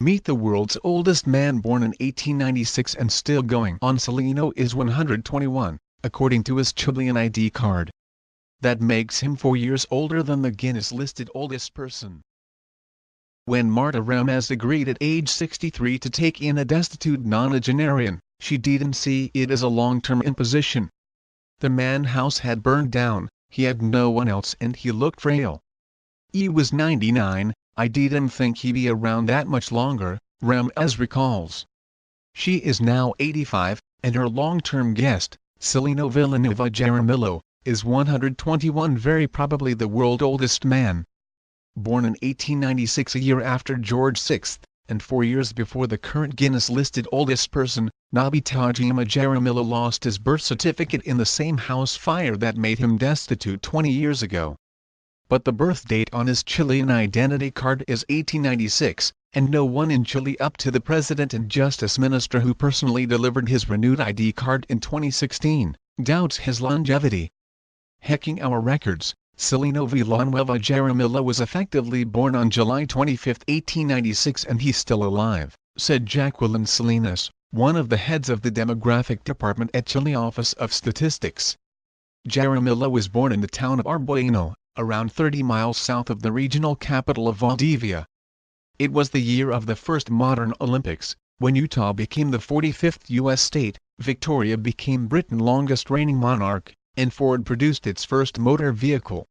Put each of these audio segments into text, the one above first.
Meet the world's oldest man, born in 1896 and still going on. Celino is 121, according to his Chilean ID card. That makes him 4 years older than the Guinness-listed oldest person. When Marta Ramez agreed at age 63 to take in a destitute nonagenarian, she didn't see it as a long-term imposition. The man's house had burned down, he had no one else, and he looked frail. He was 99, I didn't think he'd be around that much longer, Ramez recalls. She is now 85, and her long-term guest, Celino Villanueva Jaramillo, is 121, very probably the world's oldest man. Born in 1896, a year after George VI, and 4 years before the current Guinness-listed oldest person, Nabitajima Jaramillo lost his birth certificate in the same house fire that made him destitute 20 years ago. But the birth date on his Chilean identity card is 1896, and no one in Chile up to the President and Justice Minister who personally delivered his renewed ID card in 2016, doubts his longevity. Hacking our records, Celino Villanueva Jaramillo was effectively born on July 25, 1896, and he's still alive, said Jacqueline Salinas, one of the heads of the Demographic Department at Chile Office of Statistics. Jaramillo was born in the town of Arbueno, around 30 miles south of the regional capital of Valdivia. It was the year of the first modern Olympics, when Utah became the 45th U.S. state, Victoria became Britain's longest reigning monarch, and Ford produced its first motor vehicle.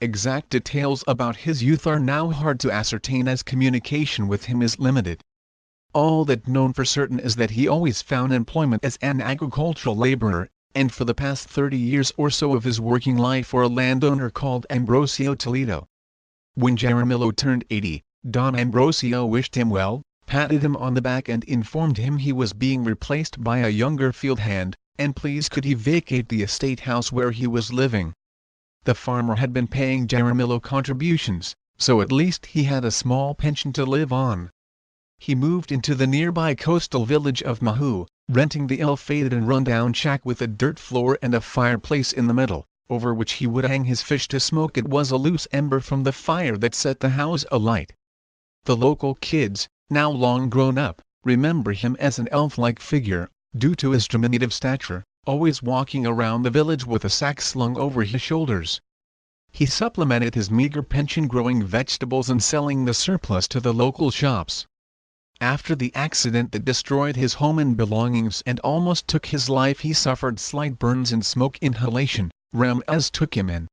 Exact details about his youth are now hard to ascertain as communication with him is limited. All that known for certain is that he always found employment as an agricultural laborer, and for the past 30 years or so of his working life for a landowner called Ambrosio Toledo. When Jaramillo turned 80, Don Ambrosio wished him well, patted him on the back and informed him he was being replaced by a younger field hand, and please could he vacate the estate house where he was living. The farmer had been paying Jaramillo contributions, so at least he had a small pension to live on. He moved into the nearby coastal village of Mahu, renting the ill-fated and run-down shack with a dirt floor and a fireplace in the middle, over which he would hang his fish to smoke. It was a loose ember from the fire that set the house alight. The local kids, now long grown up, remember him as an elf-like figure, due to his diminutive stature, always walking around the village with a sack slung over his shoulders. He supplemented his meager pension growing vegetables and selling the surplus to the local shops. After the accident that destroyed his home and belongings and almost took his life, he suffered slight burns and smoke inhalation. Ramez took him in.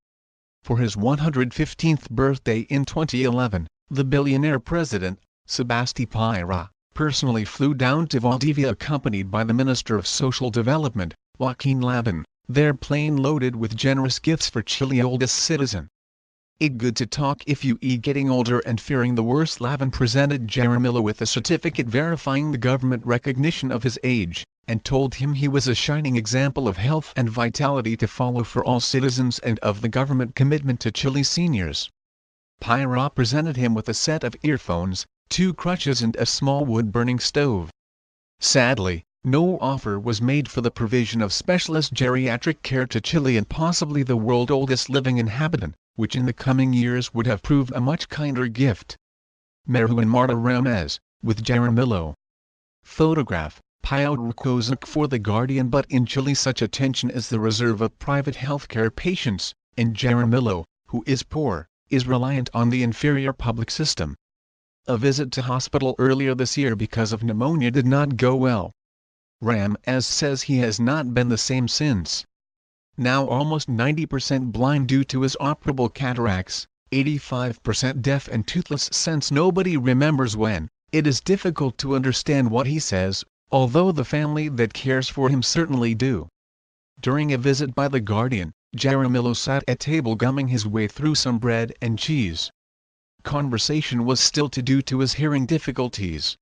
For his 115th birthday in 2011, the billionaire president, Sebastián Piñera, personally flew down to Valdivia accompanied by the Minister of Social Development, Joaquin Lavín, their plane loaded with generous gifts for Chile's oldest citizen. "It good to talk if you getting older and fearing the worst." Lavín presented Jaramillo with a certificate verifying the government recognition of his age, and told him he was a shining example of health and vitality to follow for all citizens and of the government commitment to Chile's seniors. Piñera presented him with a set of earphones, 2 crutches and a small wood-burning stove. Sadly, no offer was made for the provision of specialist geriatric care to Chile and possibly the world's oldest living inhabitant, which in the coming years would have proved a much kinder gift. Meru and Marta Ramez, with Jaramillo. Photograph, Piotr Kozak for The Guardian. But in Chile such attention is the reserve of private healthcare patients, and Jaramillo, who is poor, is reliant on the inferior public system. A visit to hospital earlier this year because of pneumonia did not go well. Ramez says he has not been the same since. Now almost 90% blind due to his operable cataracts, 85% deaf and toothless since nobody remembers when, it is difficult to understand what he says, although the family that cares for him certainly do. During a visit by The Guardian, Jaramillo sat at table gumming his way through some bread and cheese. Conversation was stilted due to his hearing difficulties.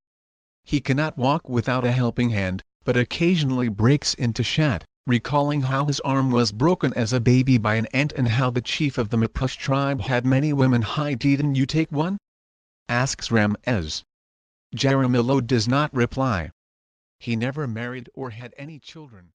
He cannot walk without a helping hand, but occasionally breaks into chat, recalling how his arm was broken as a baby by an ant and how the chief of the Mapuche tribe had many women. "Hi, didn't you take one?" asks Ramez. Jaramillo does not reply. He never married or had any children.